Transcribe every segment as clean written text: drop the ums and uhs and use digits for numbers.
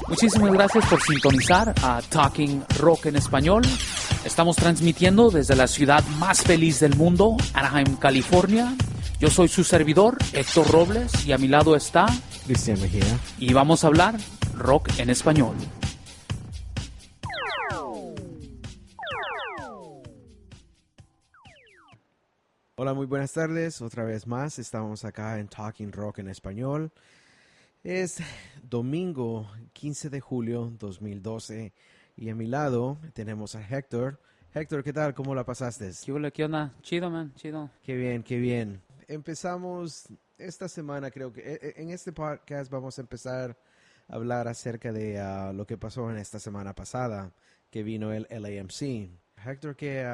Muchísimas gracias por sintonizar a Talking Rock en Español. Estamos transmitiendo desde la ciudad más feliz del mundo, Anaheim, California. Yo soy su servidor, Héctor Robles, y a mi lado está Cristian Mejía. Y vamos a hablar rock en español. Hola, muy buenas tardes. Otra vez más estamos acá en Talking Rock en Español. Es domingo 15 de julio 2012 y a mi lado tenemos a Héctor. Héctor, ¿qué tal? ¿Cómo la pasaste? ¿Qué onda? Chido, man, chido. Qué bien, qué bien. Empezamos esta semana, creo que en este podcast vamos a empezar a hablar acerca de lo que pasó en esta semana pasada, que vino el LAMC. Héctor, ¿qué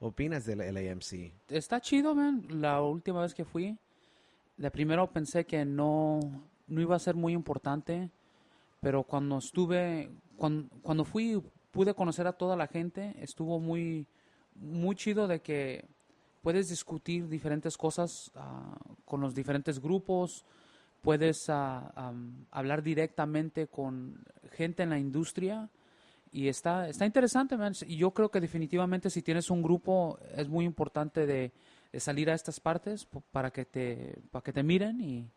opinas del LAMC? Está chido, man. La última vez que fui, de primero pensé que no iba a ser muy importante, pero cuando fui pude conocer a toda la gente. Estuvo muy chido de que puedes discutir diferentes cosas con los diferentes grupos, puedes hablar directamente con gente en la industria y está interesante, man. Y yo creo que definitivamente si tienes un grupo es muy importante de salir a estas partes para que te miren y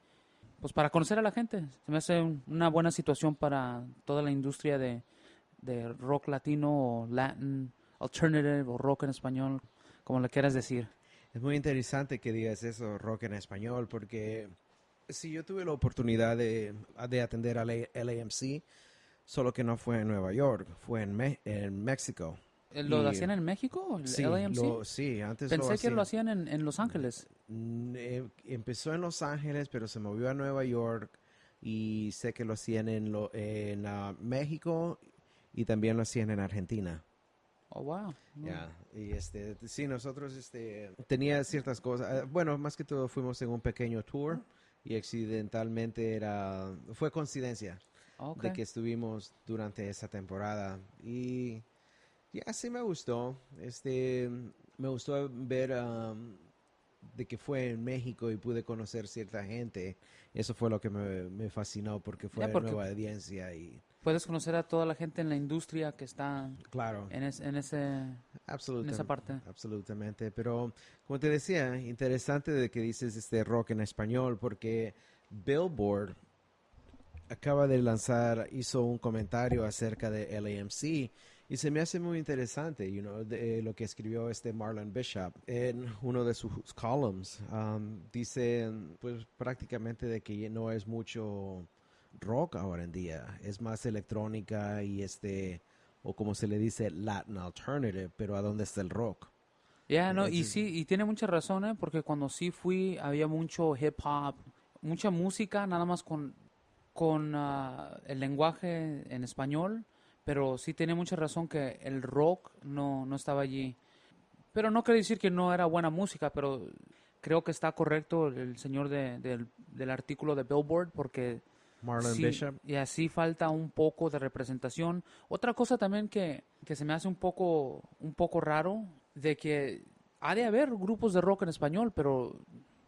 pues para conocer a la gente. Se me hace una buena situación para toda la industria de rock latino o Latin, alternative o rock en español, como le quieras decir. Es muy interesante que digas eso, rock en español, porque sí, yo tuve la oportunidad de atender al LAMC, solo que no fue en Nueva York, fue en México. ¿Lo hacían en México, el Sí, LAMC? sí, antes Pensé que lo hacían en Los Ángeles. Empezó en Los Ángeles, pero se movió a Nueva York y sé que lo hacían en México y también lo hacían en Argentina. Oh, wow. Ya, y sí, nosotros tenía ciertas cosas. Bueno, más que todo fuimos en un pequeño tour y accidentalmente fue coincidencia de que estuvimos durante esa temporada y ya sí me gustó. Me gustó ver de que fue en México y pude conocer cierta gente. Eso fue lo que me fascinó porque fue nueva audiencia y puedes conocer a toda la gente en la industria que está claro en esa parte. Absolutamente, pero como te decía, interesante de que dices rock en español porque Billboard hizo un comentario acerca de LAMC y se me hace muy interesante, de lo que escribió Marlon Bishop en uno de sus columns. Dice, pues prácticamente de que no es mucho rock ahora en día, es más electrónica y o como se le dice, Latin alternative, pero ¿a dónde está el rock? Y sí, y tiene mucha razón, porque cuando sí fui había mucho hip hop, mucha música, nada más con el lenguaje en español, pero sí tiene mucha razón que el rock no estaba allí. Pero no quiere decir que no era buena música, pero creo que está correcto el señor del artículo de Billboard, porque Marlon Bishop. Y así falta un poco de representación. Otra cosa también que se me hace un poco raro, de que ha de haber grupos de rock en español, pero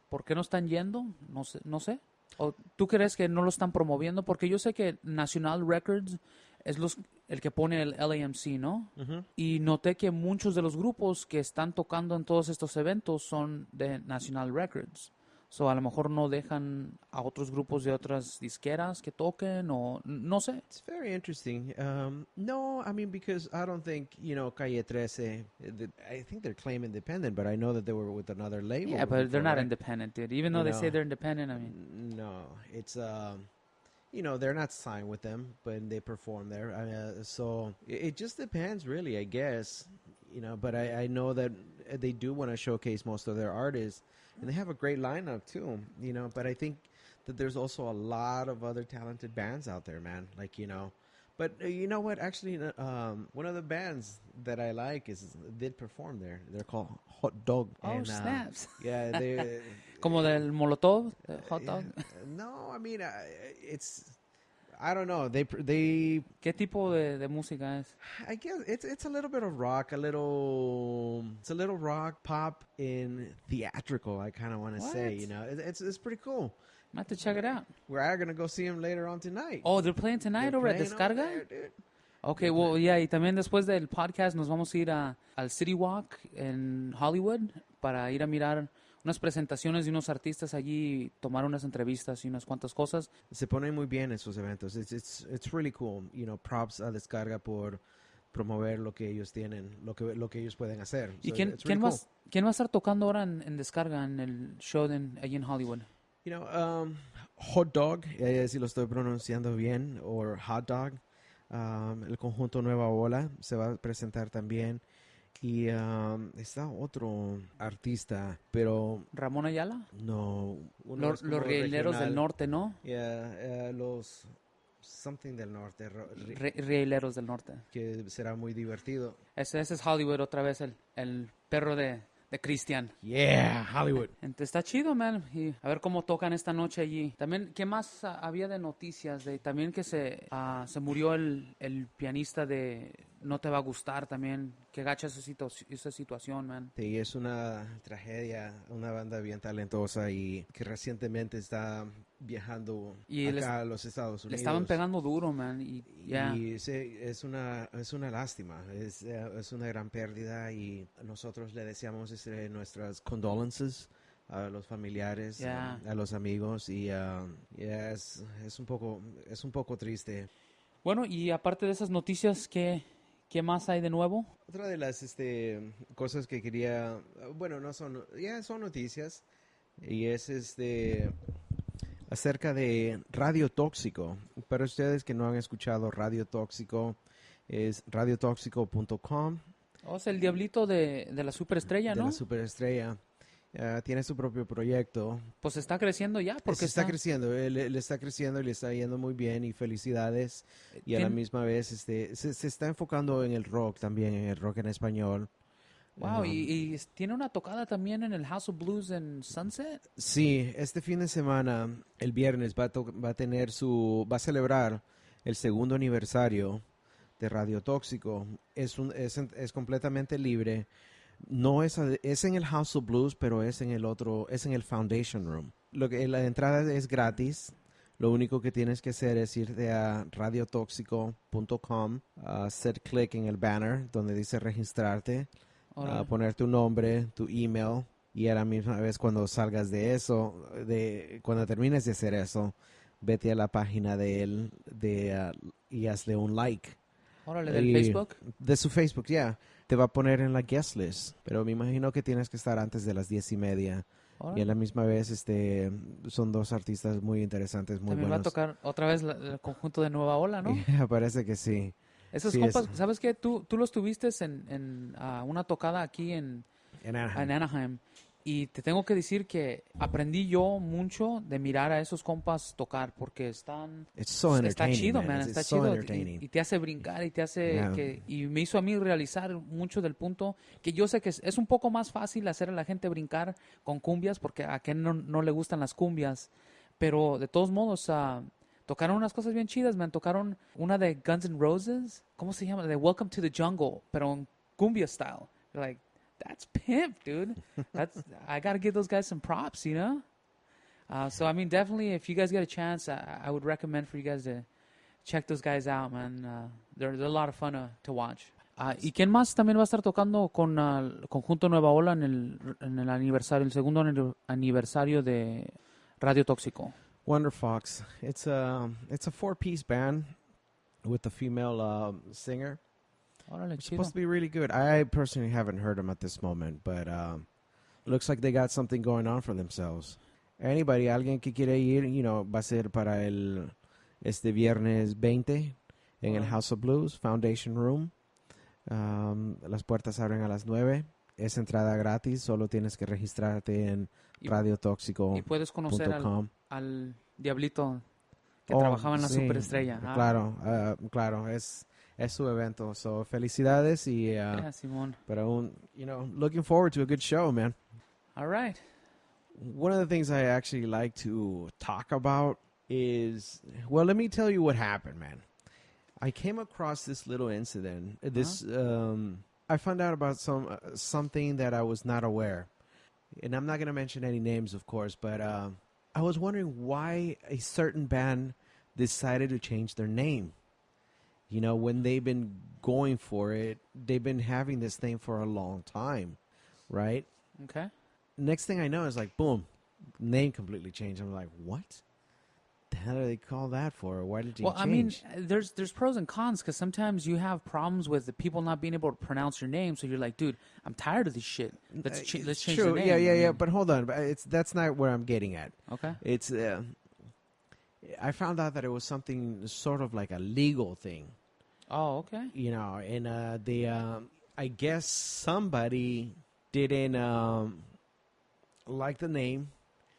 ¿por qué no están yendo? No sé. ¿O tú crees que no lo están promoviendo? Porque yo sé que National Records es el que pone el LAMC, ¿no? Uh-huh. Y noté que muchos de los grupos que están tocando en todos estos eventos son de National Records. So, a lo mejor no dejan a otros grupos de otras disqueras que toquen o no sé. It's very interesting. No, I mean, because I don't think, Calle 13, I think they're claim independent, but I know that they were with another label. Yeah, but before, they're not right? independent, dude. Even though they say they're independent, I mean. No, it's, they're not signed with them, but they perform there. So it just depends, really, I guess. But I know that they do want to showcase most of their artists. And they have a great lineup too, but I think that there's also a lot of other talented bands out there, man. But you know what? Actually, one of the bands that I like did perform there. They're called Hot Dog. Oh, and, snaps. Yeah, they... Como del Molotov, Hot Dog. No, I mean, it's... I don't know. They ¿Qué tipo de música es? I guess it's a little bit of rock, it's a little rock pop in theatrical. I kind of want to say, it's pretty cool. I have to check it out. We're going to go see them later on tonight. Oh, they're playing tonight over at Descarga? There, dude. Okay, well, yeah, y también después del podcast nos vamos a ir al City Walk en Hollywood para ir a mirar unas presentaciones de unos artistas allí, tomar unas entrevistas y unas cuantas cosas. Se ponen muy bien esos eventos. It's really cool. You know, props a Descarga por promover lo que ellos tienen, lo que ellos pueden hacer. ¿Y So quién va a estar tocando ahora en Descarga en el show allí en Hollywood? You know, Hot Dog, si lo estoy pronunciando bien, o Hot Dog. El conjunto Nueva Ola se va a presentar también. Y está otro artista, pero... ¿Ramón Ayala? No. Los Rieleros del Norte, ¿no? Los... Something del Norte. Rieleros del Norte. Que será muy divertido. Ese es Hollywood otra vez, el perro de Christian. Yeah, Hollywood. Entonces está chido, man. Y a ver cómo tocan esta noche allí. También, ¿qué más había de noticias? También que se murió el pianista de No Te Va a Gustar también. Qué gacha esa situación, man. Sí, es una tragedia. Una banda bien talentosa y que recientemente está viajando acá a los Estados Unidos. Le estaban pegando duro, man. Y sí, es una lástima. Es una gran pérdida y nosotros le deseamos nuestras condolences a los familiares, a los amigos y es un poco triste. Bueno, y aparte de esas noticias, ¿qué más hay de nuevo? Otra de las cosas que quería, bueno, no son, son noticias y es acerca de Radio Toxico. Para ustedes que no han escuchado Radio Toxico, es radiotoxico.com. Oh, es el diablito de la superestrella, ¿no? De la superestrella. Tiene su propio proyecto. Pues está creciendo ya. Porque está creciendo. Él está creciendo y le está yendo muy bien y felicidades. Y a la misma vez se está enfocando en el rock también, en el rock en español. Wow, y tiene una tocada también en el House of Blues en Sunset. Sí, este fin de semana, el viernes, va a celebrar el 2º aniversario de Radio Toxico. Es completamente libre. No es en el House of Blues, pero es en el Foundation Room. La entrada es gratis. Lo único que tienes que hacer es irte a radiotoxico.com, hacer clic en el banner donde dice registrarte. Poner tu nombre, tu email y a la misma vez cuando salgas de eso, cuando termines de hacer eso, vete a la página de él y hazle un like. Órale, ¿del Facebook? De su Facebook, te va a poner en la guest list, pero me imagino que tienes que estar antes de las 10:30. Órale. Y a la misma vez son dos artistas muy interesantes, muy buenos. También va a tocar otra vez el conjunto de Nueva Ola, ¿no? Parece que sí. Esos compas, ¿sabes qué? Tú los tuviste en una tocada aquí en Anaheim. Y te tengo que decir que aprendí yo mucho de mirar a esos compas tocar porque está chido, man. Está chido. Y te hace brincar y te hace y me hizo a mí realizar mucho del punto que yo sé que es un poco más fácil hacer a la gente brincar con cumbias porque a quien no le gustan las cumbias. Pero de todos modos... tocaron unas cosas bien chidas, man. Tocaron una de Guns N' Roses. ¿Cómo se llama? De Welcome to the Jungle, pero en cumbia style. Like, that's pimp, dude. I gotta give those guys some props, you know? So, I mean, definitely, if you guys get a chance, I would recommend for you guys to check those guys out, man. They're a lot of fun to watch. ¿Y quién más también va a estar tocando con el conjunto Nueva Ola en el aniversario, el 2º aniversario de Radio Toxico? Wonder Fox. It's a 4-piece band with a female singer. It's supposed to be really good. I personally haven't heard them at this moment, but looks like they got something going on for themselves. Alguien que quiere ir, va a ser para este viernes 20 en el House of Blues, Foundation Room. Las puertas abren a las 9. Es entrada gratis, solo tienes que registrarte en radiotoxico.com. Y puedes conocer al diablito que trabajaba en la superestrella. Claro, es su evento. So, felicidades y Simón. Pero looking forward to a good show, man. All right. One of the things I actually like to talk about is, well, let me tell you what happened, man. I came across this little incident. I found out about something that I was not aware. And I'm not going to mention any names, of course, but I was wondering why a certain band decided to change their name. You know, when they've been going for it, they've been having this name for a long time, right? Okay. Next thing I know is like, boom, name completely changed. I'm like, what? The hell do they call that for? Why did you change? Well, I mean, there's pros and cons because sometimes you have problems with the people not being able to pronounce your name. So you're like, dude, I'm tired of this shit. Let's change the name. Yeah. But hold on, that's not where I'm getting at. Okay. It's I found out that it was something sort of like a legal thing. Oh, okay. You know, and I guess somebody didn't like the name,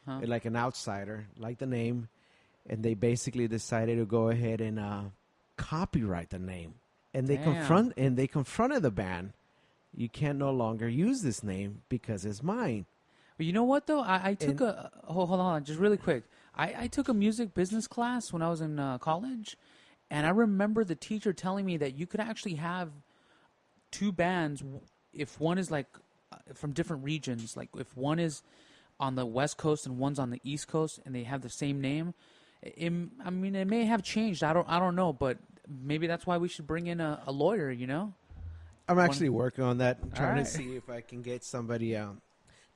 like an outsider liked the name. And they basically decided to go ahead and copyright the name. And they confronted the band. You can no longer use this name because it's mine. But you know what though? I took hold on, just really quick. I took a music business class when I was in college, and I remember the teacher telling me that you could actually have two bands if one is like from different regions. Like if one is on the West Coast and one's on the East Coast, and they have the same name. I mean, it may have changed. I don't know, but maybe that's why we should bring in a lawyer. You know, I'm actually working on that, trying to see if I can get somebody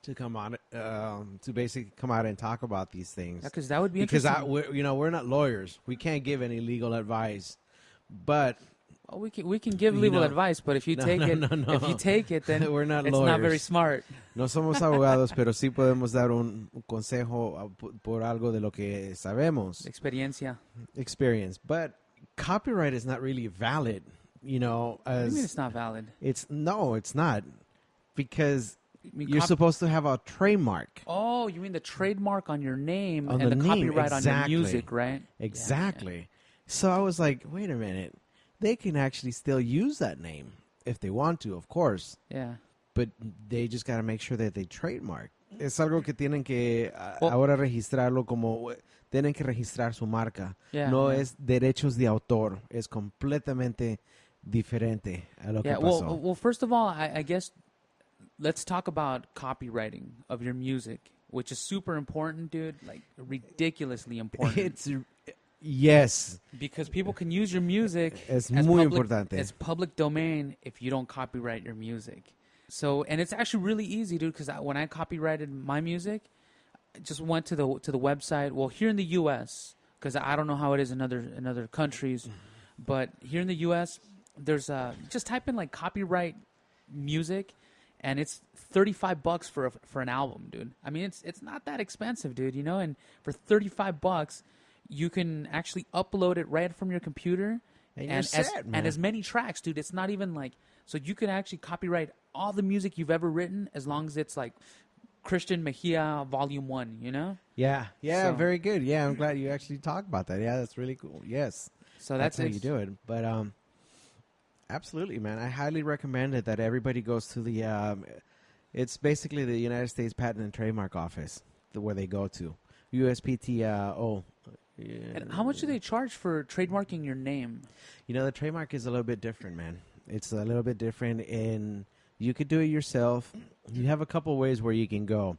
to come on, to basically come out and talk about these things. Yeah, because that would be interesting. Because we're not lawyers. We can't give any legal advice, but. Well, we can give legal advice, but if you take it, then we're not it's lawyers. not very smart. No somos abogados, pero sí podemos dar un consejo por algo de lo que sabemos. Experience. But copyright is not really valid, you know. What do you mean it's not valid? It's not. Because you're supposed to have a trademark. Oh, you mean the trademark on your name on and the name, copyright exactly. on your music, right? Exactly. Yeah. So I was like, wait a minute. They can actually still use that name if they want to, of course. Yeah. But they just got to make sure that they trademark. Es algo que tienen que ahora registrarlo como... Tienen que registrar su marca. Yeah, no es derechos de autor. Es completamente diferente a lo que pasó. Well, first of all, I guess let's talk about copywriting of your music, which is super important, dude. Like, ridiculously important. Yes. Because people can use your music as public domain if you don't copyright your music. So, and it's actually really easy, dude, because when I copyrighted my music, I just went to the website. Well, here in the U.S., because I don't know how it is in other countries, but here in the U.S., there's just type in like copyright music, and it's $35 for an album, dude. I mean, it's not that expensive, dude, you know, and for $35, you can actually upload it right from your computer and as many tracks, dude. It's not even like, so you can actually copyright all the music you've ever written as long as it's like Christian Mejia Volume 1, you know? Yeah, so, very good. Yeah, I'm glad you actually talked about that. Yeah, that's really cool. Yes. So that's how you do it. But absolutely, man. I highly recommend it that everybody goes to the, it's basically the United States Patent and Trademark Office where they go to. USPTO. Yeah. And how much do they charge for trademarking your name? You know, the trademark is a little bit different, man. It's a little bit different, and you could do it yourself. You have a couple ways where you can go.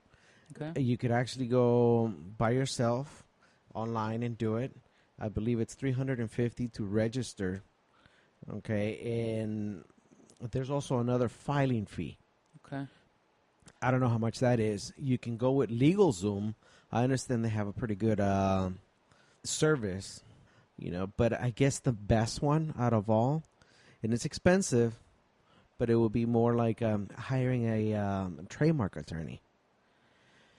Okay. You could actually go by yourself online and do it. I believe it's $350 to register. Okay, and there's also another filing fee. Okay. I don't know how much that is. You can go with LegalZoom. I understand they have a pretty good service, you know, but I guess the best one out of all, and it's expensive, but it will be more like hiring a trademark attorney.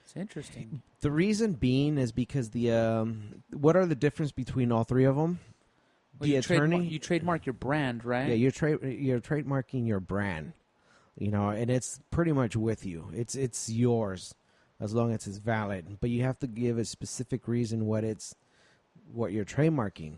It's interesting. The reason being is because what are the difference between all three of them? Well, the attorney, you trademark your brand, right? Yeah, you're trademarking your brand, you know, and it's pretty much with you. It's yours as long as it's valid, but you have to give a specific reason what you're trademarking.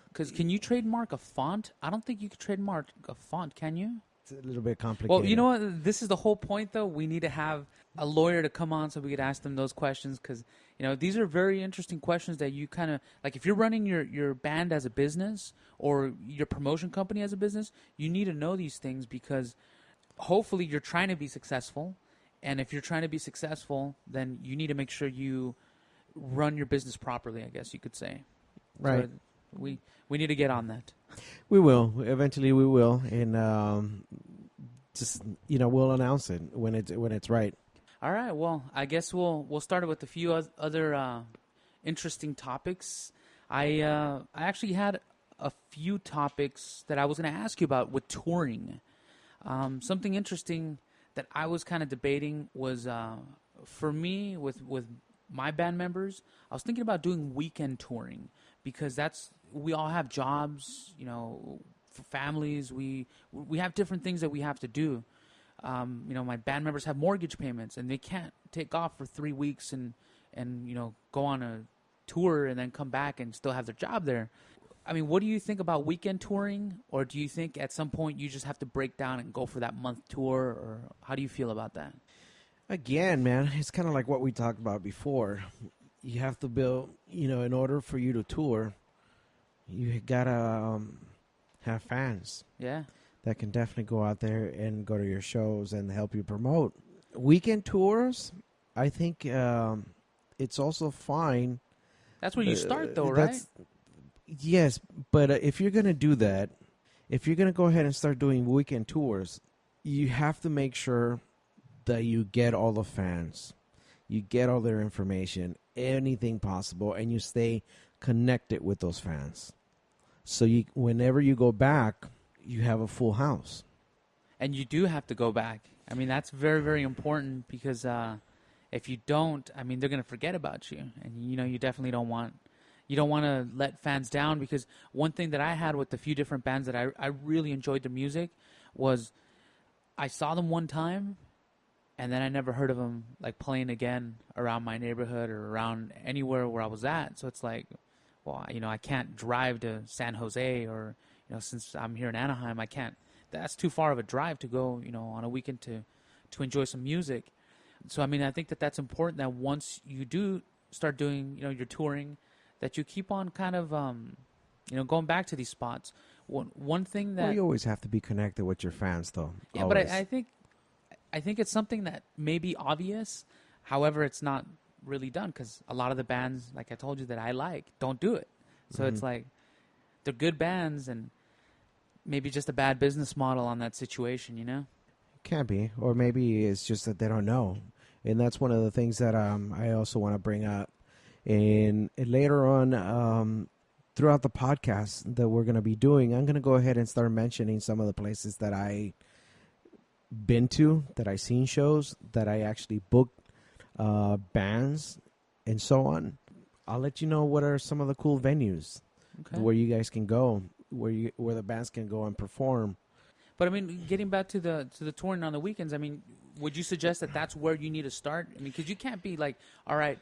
Because can you trademark a font? I don't think you can trademark a font, can you? It's a little bit complicated. Well, you know what? This is the whole point, though. We need to have a lawyer to come on so we could ask them those questions because, you know, these are very interesting questions that you kind of, like if you're running your band as a business or your promotion company as a business, you need to know these things because hopefully you're trying to be successful. And if you're trying to be successful, then you need to make sure you run your business properly, I guess you could say. Right. So we need to get on that. We will. Eventually we will. And just, we'll announce it when it's right. All right. Well, I guess we'll start with a few other interesting topics. I actually had a few topics that I was going to ask you about with touring. Something interesting that I was kind of debating was for me with my band members, I was thinking about doing weekend touring because we all have jobs, for families. We have different things that we have to do. My band members have mortgage payments and they can't take off for 3 weeks and go on a tour and then come back and still have their job there. I mean, what do you think about weekend touring, or do you think at some point you just have to break down and go for that month tour, or how do you feel about that? Again, man, it's kind of like what we talked about before. You have to build, in order for you to tour, you gotta have fans. Yeah. That can definitely go out there and go to your shows and help you promote. Weekend tours, I think it's also fine. That's where you start, though, right? Yes, but if you're going to do that, if you're going to go ahead and start doing weekend tours, you have to make sure that you get all the fans, you get all their information, anything possible, and you stay connected with those fans. So whenever you go back, you have a full house. And you do have to go back. I mean, that's very, very important because if you don't, I mean, they're going to forget about you. And, you definitely don't want to let fans down, because one thing that I had with the few different bands that I really enjoyed their music was I saw them one time and then I never heard of them like playing again around my neighborhood or around anywhere where I was at. So it's like, well, I can't drive to San Jose or, since I'm here in Anaheim, I can't. That's too far of a drive to go, on a weekend to enjoy some music. So, I mean, I think that's important that once you do start doing, your touring, that you keep on kind of, going back to these spots. One thing that... Well, you always have to be connected with your fans, though. Yeah, always. But I think it's something that may be obvious. However, it's not really done because a lot of the bands, like I told you, that I like, don't do it. So it's like they're good bands and maybe just a bad business model on that situation, Can be. Or maybe it's just that they don't know. And that's one of the things that I also want to bring up. And later on, throughout the podcast that we're going to be doing, I'm going to go ahead and start mentioning some of the places that I been to, that I seen shows, that I actually booked bands, and so on. I'll let you know what are some of the cool venues where you guys can go, where the bands can go and perform. But I mean, getting back to the touring on the weekends, I mean, would you suggest that that's where you need to start? I mean, because you can't be like, all right,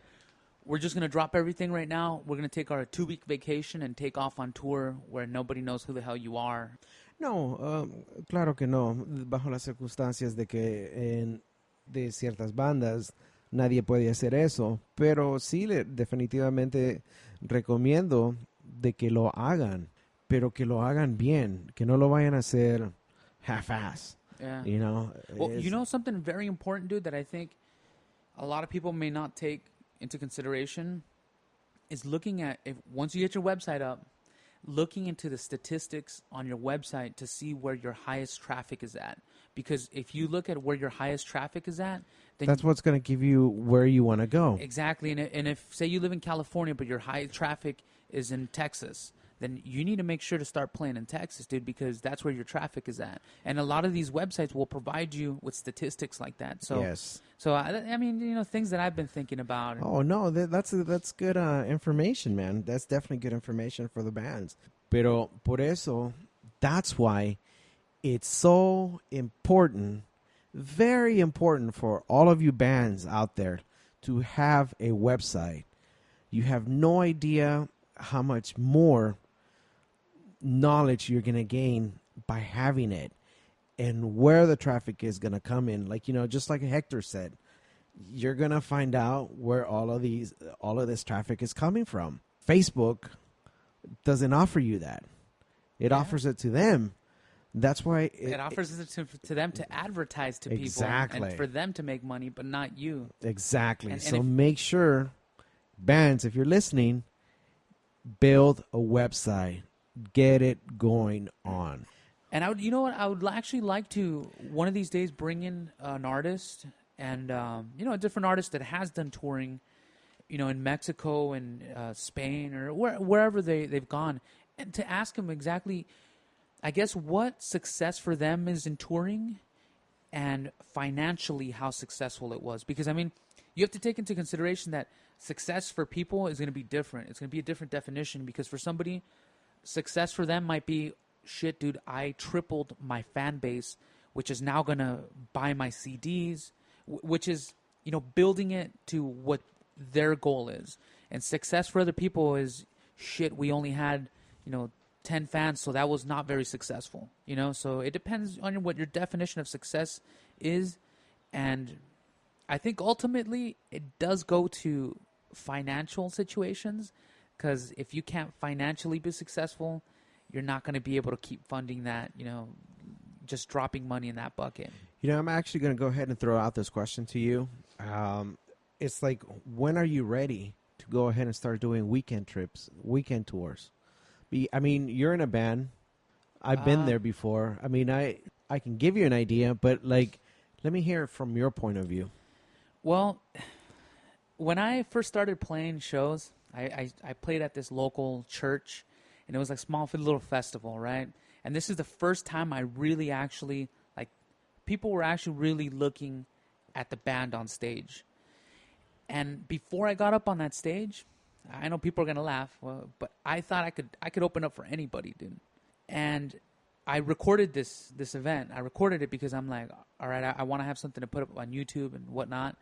we're just going to drop everything right now. We're going to take our 2-week vacation and take off on tour where nobody knows who the hell you are. No, claro que no. Bajo las circunstancias de que de ciertas bandas nadie puede hacer eso. Pero sí, definitivamente recomiendo de que lo hagan, pero que lo hagan bien, que no lo vayan a hacer half-ass. Yeah. Well, something very important, dude, that I think a lot of people may not take into consideration is looking at, once you get your website up, looking into the statistics on your website to see where your highest traffic is at. Because if you look at where your highest traffic is at, then that's what's going to give you where you want to go. Exactly. And if, say, you live in California, but your high traffic is in Texas, then you need to make sure to start playing in Texas, dude, because that's where your traffic is at. And a lot of these websites will provide you with statistics like that. So, yes. So, I mean, things that I've been thinking about. Oh, no, that's good information, man. That's definitely good information for the bands. Pero por eso, that's why it's so important, very important for all of you bands out there to have a website. You have no idea how much more knowledge you're going to gain by having it and where the traffic is going to come in. Like, just like Hector said, you're going to find out where all of this traffic is coming from. Facebook doesn't offer you that. It offers it to them. That's why it offers it to them to advertise to people and for them to make money, but not you. Exactly. And so make sure bands, if you're listening, build a website. Get it going on. And I would, you know what? I would actually like to one of these days bring in an artist and a different artist that has done touring, in Mexico and Spain or wherever they've gone, and to ask them exactly, I guess, what success for them is in touring, and financially how successful it was. Because I mean, you have to take into consideration that success for people is going to be different. It's going to be a different definition because for somebody, success for them might be, shit, dude, I tripled my fan base, which is now going to buy my CDs, which is, building it to what their goal is. And success for other people is, shit, we only had, 10 fans, so that was not very successful, So it depends on what your definition of success is. And I think ultimately it does go to financial situations, because if you can't financially be successful, you're not going to be able to keep funding that, just dropping money in that bucket. I'm actually going to go ahead and throw out this question to you. It's like, when are you ready to go ahead and start doing weekend trips, weekend tours? I mean, you're in a band. I've been there before. I mean, I can give you an idea, but like, let me hear it from your point of view. Well, when I first started playing shows, I played at this local church, and it was like small little festival, right? And this is the first time I really actually, like, people were actually really looking at the band on stage. And before I got up on that stage, I know people are going to laugh, but I thought I could open up for anybody, dude. And I recorded this event. I recorded it because I'm like, all right, I want to have something to put up on YouTube and whatnot.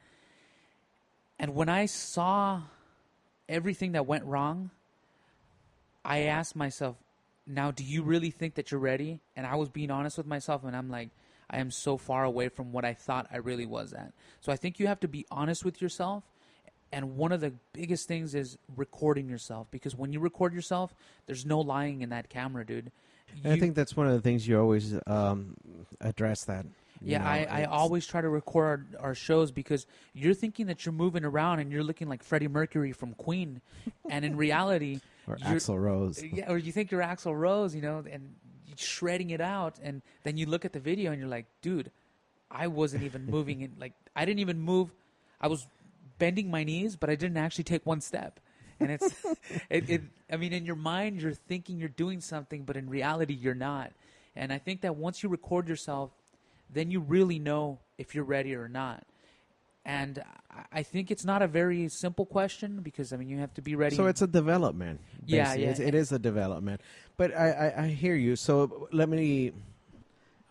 And when I saw everything that went wrong, I asked myself, now, do you really think that you're ready? And I was being honest with myself, and I'm like, I am so far away from what I thought I really was at. So I think you have to be honest with yourself. And one of the biggest things is recording yourself, because when you record yourself, there's no lying in that camera, dude. I think that's one of the things you always address that. Yeah, I always try to record our shows, because you're thinking that you're moving around and you're looking like Freddie Mercury from Queen. And in reality... or Axl Rose. Yeah, or you think you're Axl Rose, and you're shredding it out. And then you look at the video and you're like, dude, I wasn't even moving it. Like, I didn't even move. I was bending my knees, but I didn't actually take one step. And it's, I mean, in your mind, you're thinking you're doing something, but in reality, you're not. And I think that once you record yourself, then you really know if you're ready or not. And I think it's not a very simple question, because, I mean, you have to be ready. So it's a development. Basically. Yeah. It is a development. But I hear you. So let me...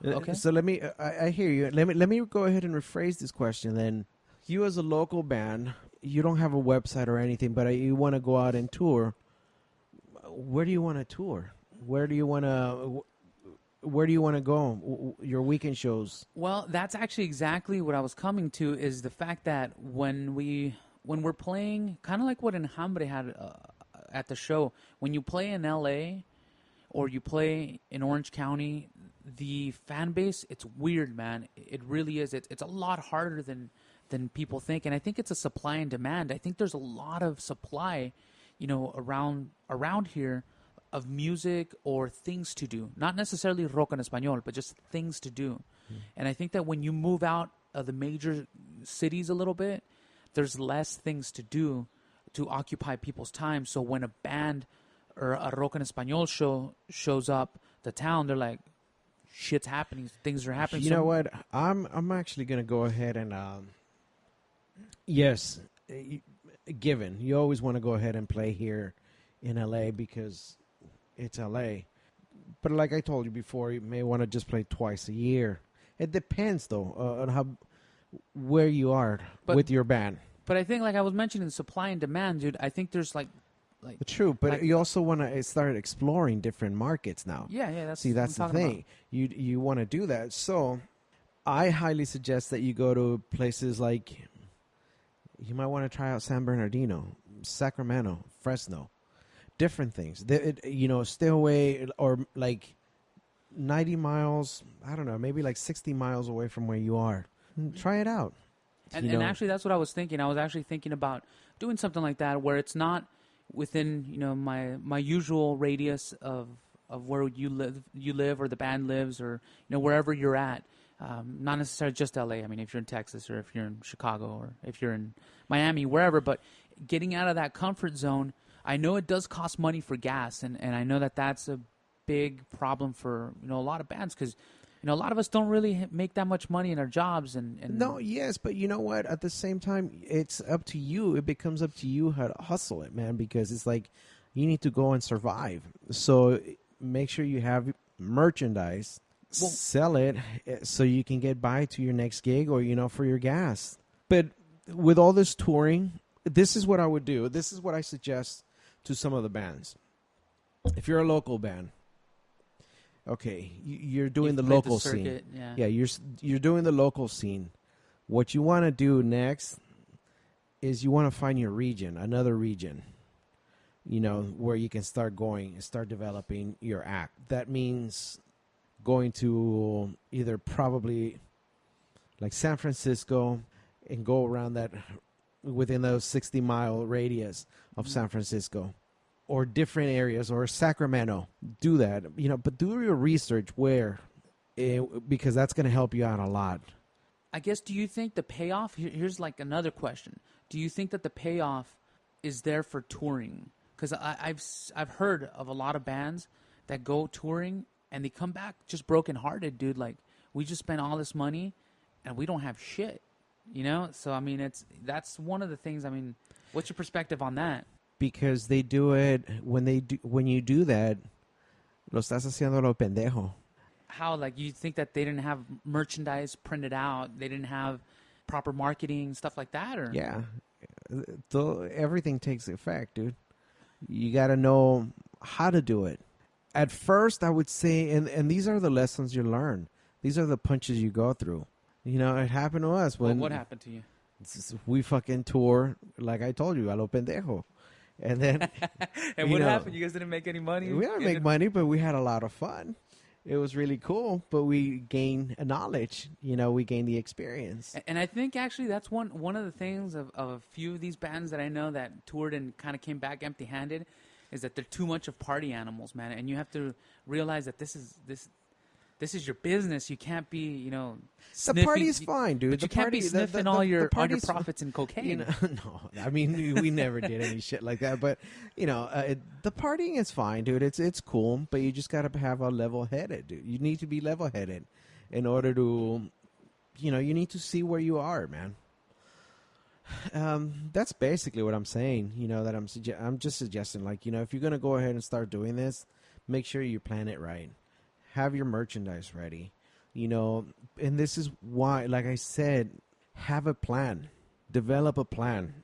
Okay. So let me... I hear you. Let me go ahead and rephrase this question then. You as a local band, you don't have a website or anything, but you want to go out and tour. Where do you want to tour? Where do you want to go? Your weekend shows? Well, that's actually exactly what I was coming to, is the fact that when we're playing, kind of like what Enjambre had at the show, when you play in LA or you play in Orange County, the fan base, it's weird, man. It really is. It's a lot harder than people think. And I think it's a supply and demand. I think there's a lot of supply, around here, of music or things to do. Not necessarily rock en español, but just things to do. And I think that when you move out of the major cities a little bit, there's less things to do to occupy people's time. So when a band or a rock en español shows up the town, they're like, shit's happening, things are happening. You know what? I'm actually going to go ahead and yes, given you always want to go ahead and play here in LA because it's LA. But like I told you before, you may want to just play twice a year. It depends, though, on where you are with your band. But I think, like I was mentioning, supply and demand, dude. I think there's like true, but you also want to start exploring different markets now. Yeah. That's the thing. About. You want to do that. So I highly suggest that you go to places like, you might want to try out San Bernardino, Sacramento, Fresno, different things. Stay away, or like 90 miles, I don't know, maybe like 60 miles away from where you are. Try it out. And actually, that's what I was thinking. I was actually thinking about doing something like that where it's not within, my usual radius of where you live or the band lives, or wherever you're at. Not necessarily just LA. I mean, if you're in Texas or if you're in Chicago or if you're in Miami, wherever, but getting out of that comfort zone, I know it does cost money for gas, and I know that that's a big problem for, a lot of bands, because, a lot of us don't really make that much money in our jobs. And No, yes, but you know what? At the same time, it's up to you. It becomes up to you how to hustle it, man, because it's like you need to go and survive. So make sure you have merchandise, sell it so you can get by to your next gig or, for your gas. But with all this touring, this is what I would do. This is what I suggest to some of the bands. If you're a local band, okay, you're doing the local scene. Yeah, you're doing the local scene. What you want to do next is you want to find your region, another region, where you can start developing your act. That means going to either probably like San Francisco and go around that within those 60-mile radius of San Francisco, or different areas, or Sacramento. Do that, but do your research because that's going to help you out a lot. I guess, do you think the payoff, here's like another question. Do you think that the payoff is there for touring? Because I've heard of a lot of bands that go touring and they come back just brokenhearted, dude. Like, we just spent all this money and we don't have shit, So, I mean, that's one of the things. I mean, what's your perspective on that? Because they do it when you do that, lo estás haciendo lo pendejo. How, like, you think that they didn't have merchandise printed out, they didn't have proper marketing, stuff like that, or? Yeah, everything takes effect, dude. You got to know how to do it. At first, I would say, and these are the lessons you learn. These are the punches you go through. It happened to us when. What happened to you? We fucking tour, like I told you, a lo pendejo. And then, and what happened? You guys didn't make any money? We didn't make money, but we had a lot of fun. It was really cool, but we gained knowledge. We gained the experience. And I think actually that's one of the things of a few of these bands that I know that toured and kind of came back empty-handed, is that they're too much of party animals, man. And you have to realize that this is your business. You can't be, sniffing. The party's fine, dude. But you can't be sniffing all your profits in cocaine. No, I mean, we never did any shit like that. But, the partying is fine, dude. It's cool, but you just got to have a level-headed, dude. You need to be level-headed in order to, you need to see where you are, man. That's basically what I'm saying, that I'm just suggesting, like, if you're going to go ahead and start doing this, make sure you plan it right. Have your merchandise ready, and this is why, like I said, have a plan, develop a plan.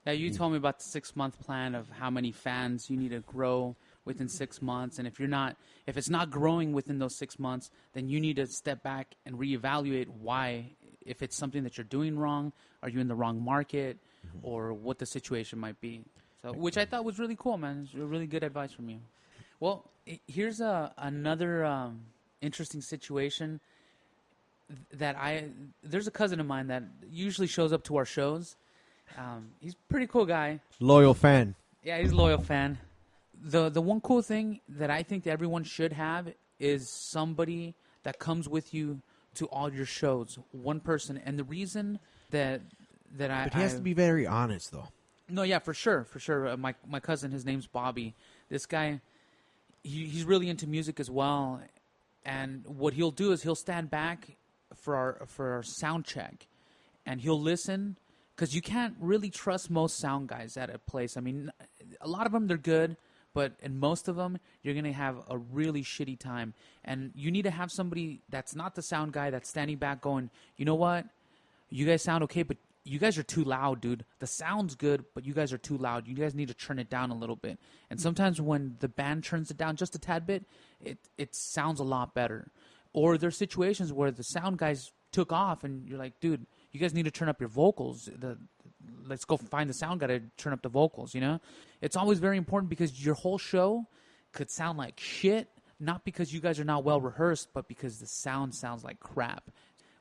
Yeah, you told me about the 6-month plan of how many fans you need to grow within 6 months. And if it's not growing within those 6 months, then you need to step back and reevaluate why, if it's something that you're doing wrong, are you in the wrong market, or what the situation might be. So, which I thought was really cool, man. It's really good advice from you. Well, here's another interesting situation there's a cousin of mine that usually shows up to our shows. He's a pretty cool guy. Loyal fan. Yeah, he's a loyal fan. The one cool thing that I think that everyone should have is somebody that comes with you to all your shows. One person. And the reason that But he has to be very honest, though. No, yeah, for sure. My cousin, his name's Bobby. This guy, he's really into music as well. And what he'll do is he'll stand back for our sound check, and he'll listen, because you can't really trust most sound guys at a place. I mean, a lot of them, they're good, but in most of them, you're going to have a really shitty time. And you need to have somebody that's not the sound guy that's standing back going, you know what? You guys sound okay, but you guys are too loud, dude. The sound's good, but you guys are too loud. You guys need to turn it down a little bit. And sometimes when the band turns it down just a tad bit, it sounds a lot better. Or there's situations where the sound guys took off, and you're like, dude, you guys need to turn up your vocals. Let's go find the sound guy to turn up the vocals, It's always very important, because your whole show could sound like shit, not because you guys are not well rehearsed, but because the sound sounds like crap.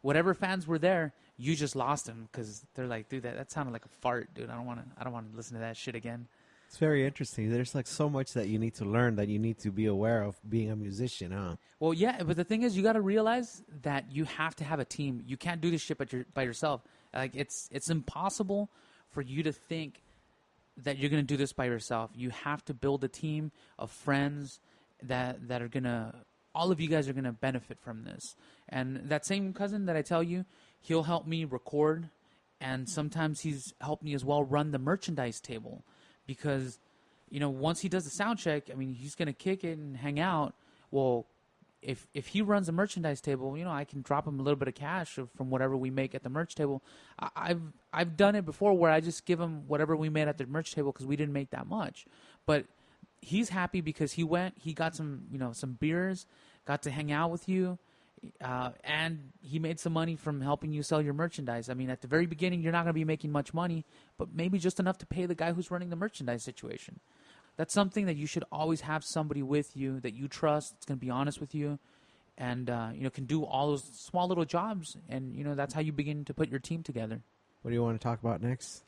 Whatever fans were there, you just lost them because they're like, dude, that sounded like a fart, dude. I don't want to listen to that shit again. It's very interesting. There's like so much that you need to learn, that you need to be aware of being a musician, huh? Well, yeah, but the thing is, you got to realize that you have to have a team. You can't do this shit by yourself. Like it's impossible for you to think that you're gonna do this by yourself. You have to build a team of friends that are gonna. All of you guys are gonna benefit from this. And that same cousin that I tell you, he'll help me record, and sometimes he's helped me as well run the merchandise table. Because, you know, once he does the sound check, I mean, he's going to kick it and hang out. Well, if he runs the merchandise table, you know, I can drop him a little bit of cash from whatever we make at the merch table. I've done it before where I just give him whatever we made at the merch table because we didn't make that much. But he's happy because he got some beers, got to hang out with you. And he made some money from helping you sell your merchandise. I mean, at the very beginning, you're not going to be making much money, but maybe just enough to pay the guy who's running the merchandise situation. That's something that you should always have somebody with you that you trust, that's going to be honest with you, and can do all those small little jobs. And, that's how you begin to put your team together. What do you want to talk about next?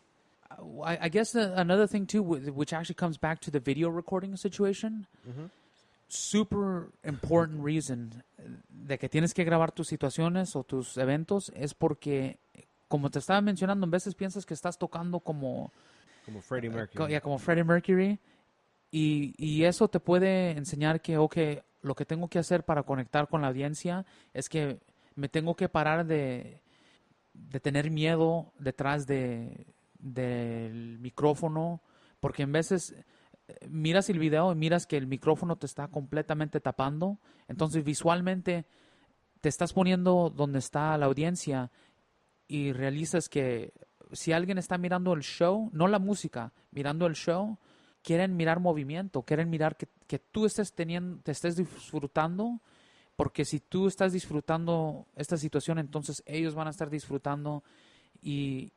I guess another thing, too, which actually comes back to the video recording situation. Mm-hmm. Super important reason de que tienes que grabar tus situaciones o tus eventos es porque, como te estaba mencionando, en veces piensas que estás tocando como Freddie Mercury. Como Freddie Mercury, y eso te puede enseñar que, okay, lo que tengo que hacer para conectar con la audiencia es que me tengo que parar de tener miedo detrás del micrófono, porque en veces miras el video y miras que el micrófono te está completamente tapando, entonces visualmente te estás poniendo donde está la audiencia y realizas que si alguien está mirando el show, no la música, mirando el show, quieren mirar movimiento, quieren mirar que tú te estés disfrutando, porque si tú estás disfrutando esta situación, entonces ellos van a estar disfrutando y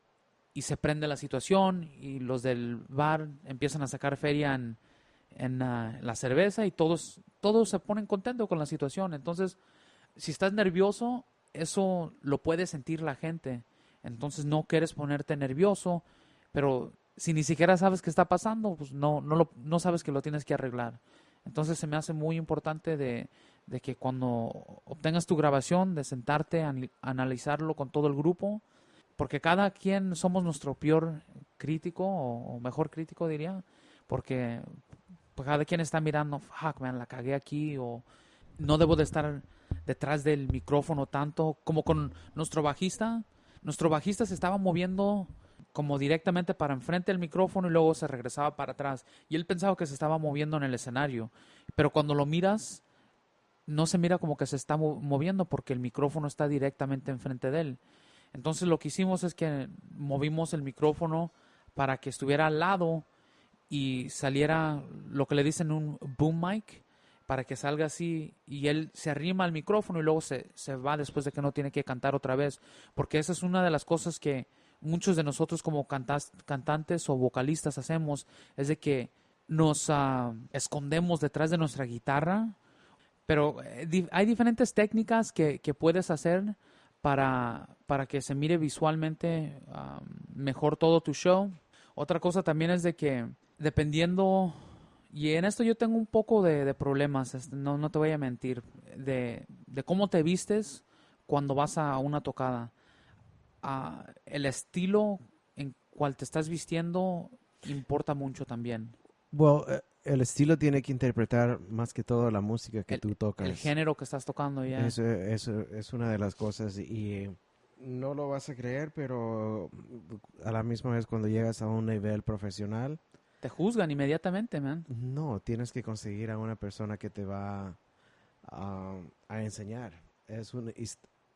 se prende la situación y los del bar empiezan a sacar feria en la cerveza y todos se ponen contentos con la situación. Entonces, si estás nervioso, eso lo puede sentir la gente. Entonces, no quieres ponerte nervioso, pero si ni siquiera sabes qué está pasando, pues no sabes que lo tienes que arreglar. Entonces, se me hace muy importante de que cuando obtengas tu grabación, de sentarte a analizarlo con todo el grupo, porque cada quien somos nuestro peor crítico, o mejor crítico diría, porque cada quien está mirando, fuck man, la cagué aquí, o no debo de estar detrás del micrófono tanto, como con nuestro bajista. Nuestro bajista se estaba moviendo como directamente para enfrente del micrófono y luego se regresaba para atrás, y él pensaba que se estaba moviendo en el escenario, pero cuando lo miras, no se mira como que se está moviendo porque el micrófono está directamente enfrente de él. Entonces lo que hicimos es que movimos el micrófono para que estuviera al lado y saliera lo que le dicen un boom mic, para que salga así y él se arrima al micrófono y luego se va después de que no tiene que cantar otra vez. Porque esa es una de las cosas que muchos de nosotros como cantantes o vocalistas hacemos, es de que nos escondemos detrás de nuestra guitarra. Pero hay diferentes técnicas que puedes hacer para que se mire visualmente mejor todo tu show. Otra cosa también es de que dependiendo, y en esto yo tengo un poco de problemas, no te voy a mentir, de cómo te vistes cuando vas a una tocada. El estilo en cual te estás vistiendo importa mucho también. Well, el estilo tiene que interpretar más que todo la música que tú tocas. El género que estás tocando, ya. Eso es una de las cosas y no lo vas a creer, pero a la misma vez cuando llegas a un nivel profesional... Te juzgan inmediatamente, man. No, tienes que conseguir a una persona que te va a enseñar. Es un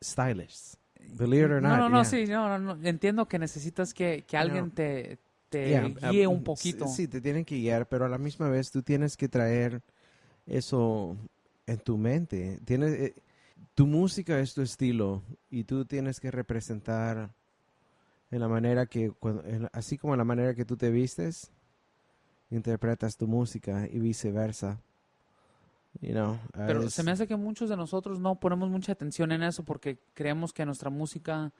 stylist. Believe it or not. No, sí, no. Entiendo que necesitas que alguien te guíe un poquito. Sí, te tienen que guiar, pero a la misma vez tú tienes que traer eso en tu mente. Tu música es tu estilo y tú tienes que representar en la manera que, así como en la manera que tú te vistes, interpretas tu música y viceversa. Pero se me hace que muchos de nosotros no ponemos mucha atención en eso porque creemos que nuestra música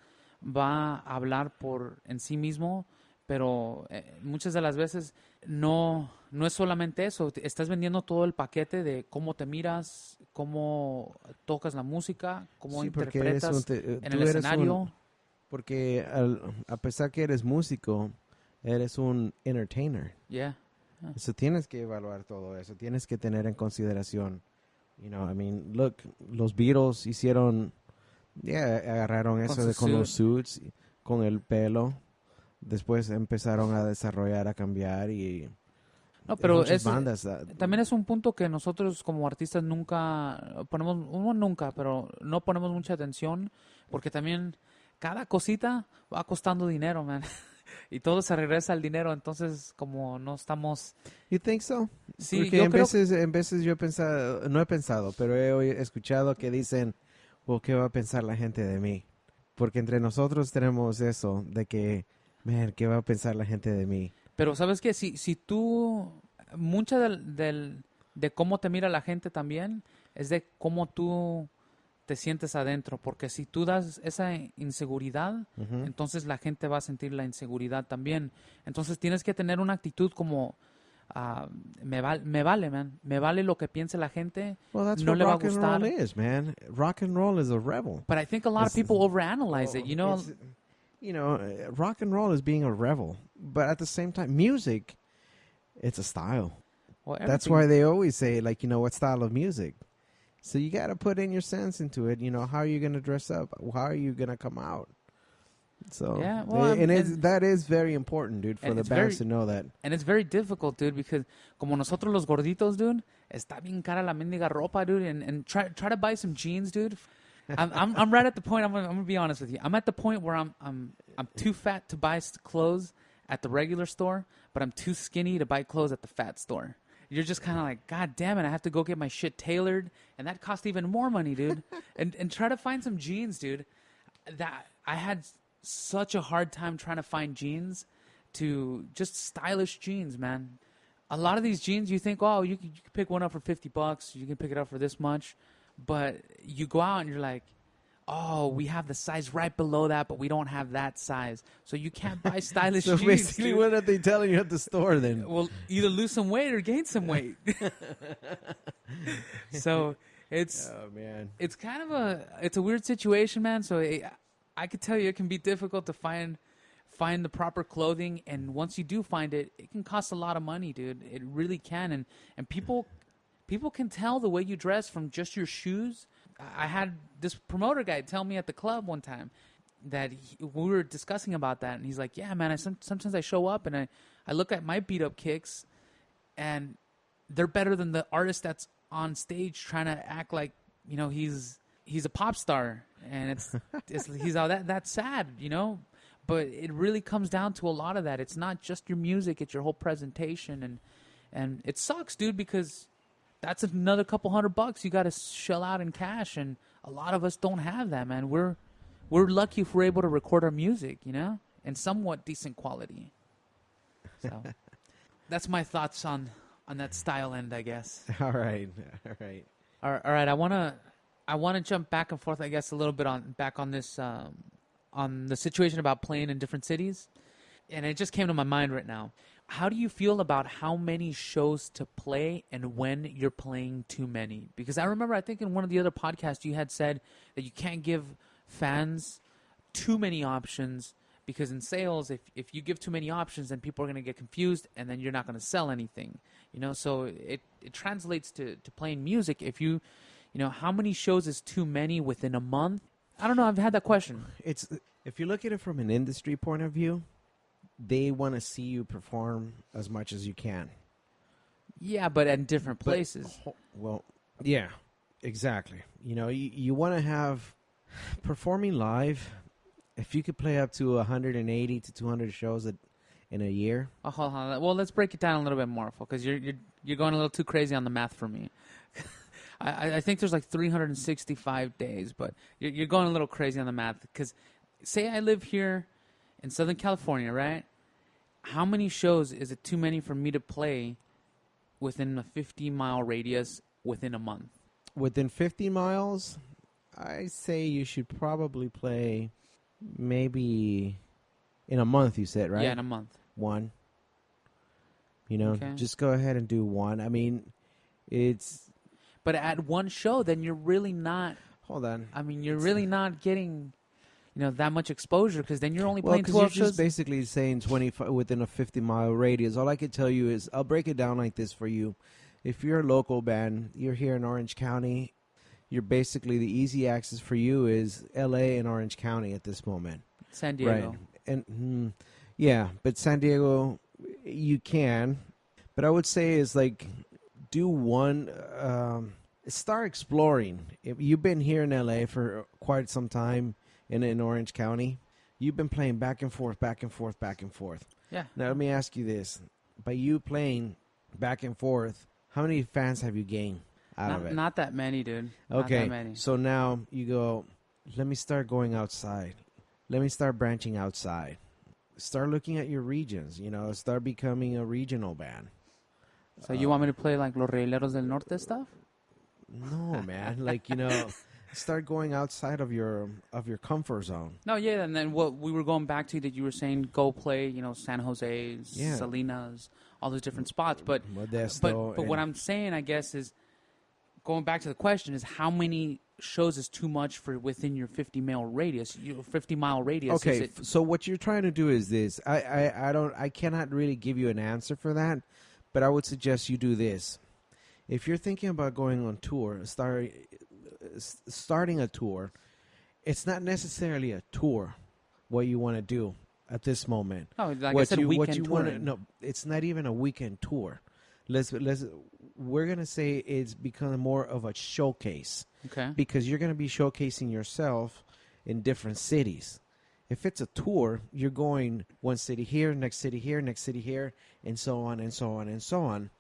va a hablar por en sí mismo, pero muchas de las veces no es solamente eso. Estás vendiendo todo el paquete de cómo te miras, cómo tocas la música, cómo Sí, porque eres interpretas en el tú eres escenario. porque a pesar que eres músico, eres un entertainer. Yeah. Eso tienes que evaluar todo eso, tienes que tener en consideración. You know, I mean, look, los Beatles hicieron, agarraron Con eso su con los suit. suits, con el pelo. Después empezaron a desarrollar, a cambiar y No, pero muchas bandas. también es un punto que nosotros como artistas nunca ponemos, uno nunca, pero no ponemos mucha atención porque también cada cosita va costando dinero, man. Y todo se regresa al dinero, entonces como no estamos... You think so? Sí, Porque yo creo... en veces yo he pensado, no he pensado, pero he escuchado que dicen, well, ¿qué va a pensar la gente de mí? Porque entre nosotros tenemos eso de que, man, ¿qué va a pensar la gente de mí? Pero sabes que si tú... Mucha de cómo te mira la gente también es de cómo tú te sientes adentro, porque si tú das esa inseguridad, Ujú. entonces la gente va a sentir la inseguridad también. Entonces tienes que tener una actitud como, me vale, man, me vale lo que piense la gente, Well, that's no what le va a rock and roll gustar. is, man. Rock and roll is a rebel. But I think a lot of It's, people overanalyze it, well, you know? it's, you know, rock and roll is being a rebel, but at the same time, music, it's a style. Well, That's everything. why they always say, like, you know, what style of music. So you got to put in your sense into it. You know, how are you going to dress up? How are you going to come out? So, Yeah, well, that is very important, dude, for and the it's bands very to know that. and it's very difficult, dude, because como nosotros los gorditos, dude, está bien cara la mendiga ropa, dude, and try to buy some jeans, dude. I'm right at the point. I'm gonna be honest with you. I'm at the point where I'm too fat to buy clothes at the regular store, but I'm too skinny to buy clothes at the fat store. You're just kind of like, God damn it! I have to go get my shit tailored, and that costs even more money, dude. and try to find some jeans, dude. That I had such a hard time trying to find jeans, to just stylish jeans, man. A lot of these jeans, you think, oh, you can pick one up for $50. You can pick it up for this much. But you go out and you're like, oh, we have the size right below that, but we don't have that size. So you can't buy stylish So jeans. basically, Dude. what are they telling you at the store then? Well, either lose some weight or gain some weight. So it's Oh, man. it's kind of it's a weird situation, man. So I could tell you it can be difficult to find the proper clothing, and once you do find it, it can cost a lot of money, dude. It really can, and people can tell the way you dress from just your shoes. I had this promoter guy tell me at the club one time that we were discussing about that, and he's like, yeah, man, sometimes I show up and I look at my beat up kicks, and they're better than the artist that's on stage trying to act like, you know, he's a pop star, and he's all that's sad, you know. But it really comes down to a lot of that. It's not just your music; it's your whole presentation, and it sucks, dude, because that's another couple $100 you got to shell out in cash, and a lot of us don't have that, man. We're lucky if we're able to record our music, you know, in somewhat decent quality. So that's my thoughts on that style end, I guess. All right. All right. I wanna jump back and forth, I guess, a little bit on this on the situation about playing in different cities, and it just came to my mind right now. How do you feel about how many shows to play and when you're playing too many? Because I remember, I think in one of the other podcasts, you had said that you can't give fans too many options, because in sales, if you give too many options, then people are going to get confused, and then you're not going to sell anything. You know, so it translates to playing music. If you know, how many shows is too many within a month? I don't know. I've had that question. It's if you look at it from an industry point of view, they want to see you perform as much as you can. Yeah, but at different places. Well, yeah, exactly. You know, you want to have performing live. If you could play up to 180 to 200 shows in a year. Oh, hold on. Well, let's break it down a little bit more, because you're going a little too crazy on the math for me. I think there's like 365 days, but you're going a little crazy on the math. Because say I live here in Southern California, right? How many shows is it too many for me to play within a 50-mile radius within a month? Within 50 miles, I say you should probably play maybe in a month, you said, right? Yeah, in a month. One. You know, just go ahead and do one. I mean, it's... But at one show, then you're really not... Hold on. I mean, you're really not getting, that much exposure, because then you're only playing 12 you're shows. Just basically saying 25 within a 50-mile radius. All I can tell you is, I'll break it down like this for you. If you're a local band, you're here in Orange County, you're basically, the easy access for you is L.A. and Orange County at this moment. San Diego. Right. And, yeah, but San Diego, you can. But I would say is like, do one... start exploring. If you've been here in LA for quite some time in Orange County, you've been playing back and forth, back and forth, back and forth. Yeah. Now let me ask you this. By you playing back and forth, how many fans have you gained out of it? Not that many, dude. Okay. Not that many. So now you go, let me start going outside. Let me start branching outside. Start looking at your regions, start becoming a regional band. So you want me to play like Los Rieleros del Norte stuff? No, man. Like, start going outside of your comfort zone. No, yeah, and then what we were going back to that you were saying, go play, San Jose, Salinas, all those different spots. But what I'm saying, I guess, is going back to the question is how many shows is too much for within your 50-mile radius? 50-mile radius. Okay, so what you're trying to do is this. I cannot really give you an answer for that, but I would suggest you do this. If you're thinking about going on tour, starting a tour, it's not necessarily a tour what you want to do at this moment. No, like I said, weekend tour. No, it's not even a weekend tour. We're going to say it's becoming more of a showcase. Okay. Because you're going to be showcasing yourself in different cities. If it's a tour, you're going one city here, next city here, next city here, and so on and so on and so on.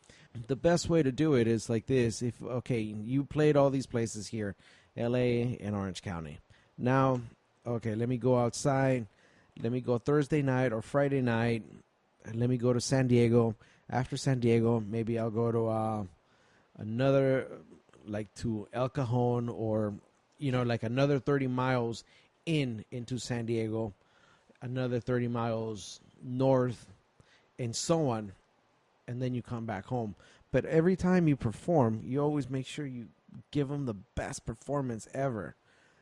The best way to do it is like this. You played all these places here, L.A. and Orange County. Now, let me go outside. Let me go Thursday night or Friday night. And let me go to San Diego. After San Diego, maybe I'll go to another, like to El Cajon or, like another 30 miles into San Diego, another 30 miles north, and so on. And then you come back home. But every time you perform, you always make sure you give them the best performance ever.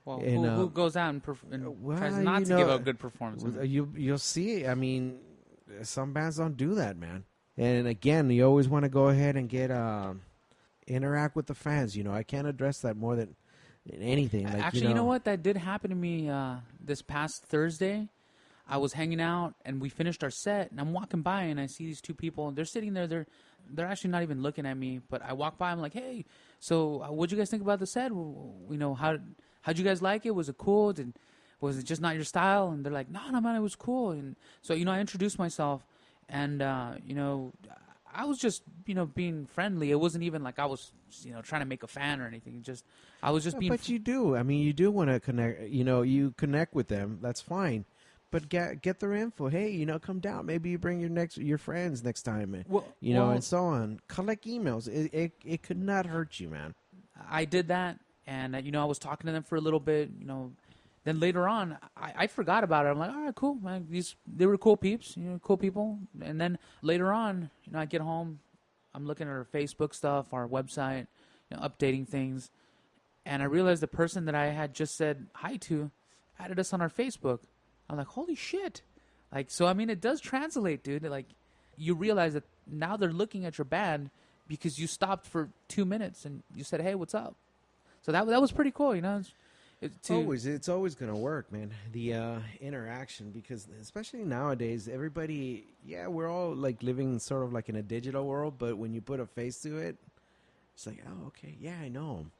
Well, who goes out and tries not to give a good performance? You'll see. I mean, some bands don't do that, man. And again, you always want to go ahead and get interact with the fans. I can't address that more than anything. Like, actually, you know what? That did happen to me this past Thursday. I was hanging out, and we finished our set, and I'm walking by, and I see these two people, and they're sitting there. They're actually not even looking at me, but I walk by, I'm like, hey, so what'd you guys think about the set? How'd you guys like it? Was it cool? Was it just not your style? And they're like, no, man, it was cool. And so, I introduced myself, and, I was just, being friendly. It wasn't even like I was, trying to make a fan or anything. I was just being... But you do. I mean, you do want to connect, you connect with them. That's fine. But get their info. Hey, come down. Maybe you bring your friends next time, and so on. Collect emails. It could not hurt you, man. I did that, and I was talking to them for a little bit. Then later on, I forgot about it. I'm like, all right, cool, man. They were cool peeps, cool people. And then later on, I get home, I'm looking at our Facebook stuff, our website, updating things, and I realized the person that I had just said hi to added us on our Facebook. I'm like, holy shit. Like, so, I mean, it does translate, dude. Like, you realize that now they're looking at your band because you stopped for 2 minutes and you said, hey, what's up? So that was pretty cool, It's always going to work, man. The interaction, because especially nowadays, everybody, we're all like living sort of like in a digital world, but when you put a face to it, it's like, oh, okay, yeah, I know him.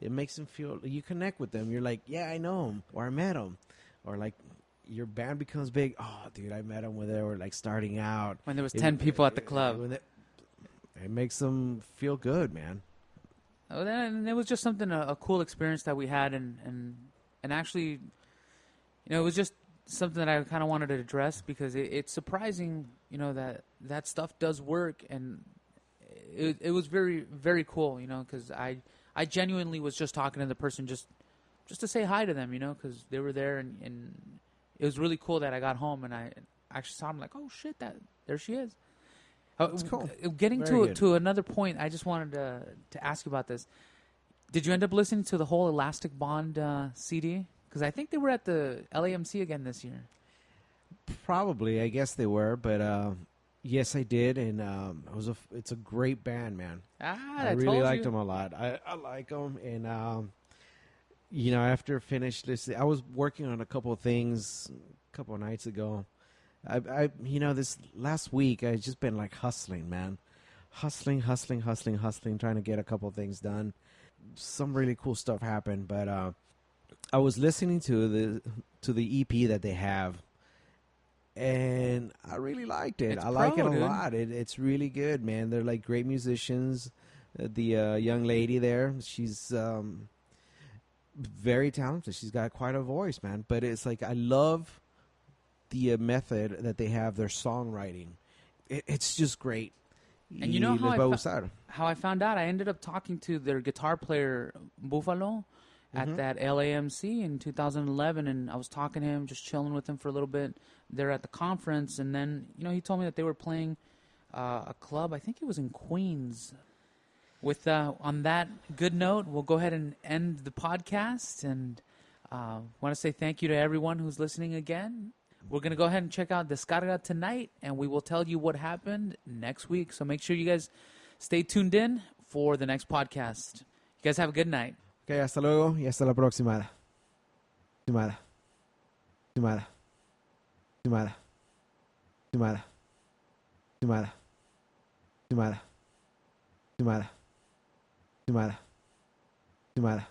It makes them feel, you connect with them. You're like, yeah, I know him, or I met him, or like, your band becomes big. Oh, dude, I met them when they were like starting out. When there was 10 people at the club. It makes them feel good, man. And it was just something, a cool experience that we had. And actually, it was just something that I kind of wanted to address because it's surprising, that stuff does work. And it was very, very cool, because I genuinely was just talking to the person just to say hi to them, because they were there and it was really cool that I got home and I actually saw him, like, oh shit, there she is. That's cool. Getting Very good. to another point, I just wanted to ask you about this. Did you end up listening to the whole Elastic Bond CD? Because I think they were at the LAMC again this year. Probably, I guess they were, but yes, I did, and it's a great band, man. I really liked them a lot. I like them, and after I finished listening, I was working on a couple of things a couple of nights ago. This last week I just been like hustling, man, hustling, trying to get a couple of things done. Some really cool stuff happened, but I was listening to the EP that they have. And I really liked it. I like it a lot. It's really good, man. They're like great musicians. The young lady there, she's very talented. She's got quite a voice, man. But it's like I love the method that they have, their songwriting. It's just great. And you know how I found out? I ended up talking to their guitar player, Buffalo, at that LAMC in 2011, and I was talking to him, just chilling with him for a little bit there at the conference, and then, he told me that they were playing a club, I think it was in Queens. With on that good note, we'll go ahead and end the podcast, and want to say thank you to everyone who's listening again. We're going to go ahead and check out Descarga tonight, and we will tell you what happened next week, so make sure you guys stay tuned in for the next podcast. You guys have a good night. Okay, hasta luego y hasta la próxima. Semana. Semana. Semana. Semana. Semana. Semana. Semana. Semana. Semana.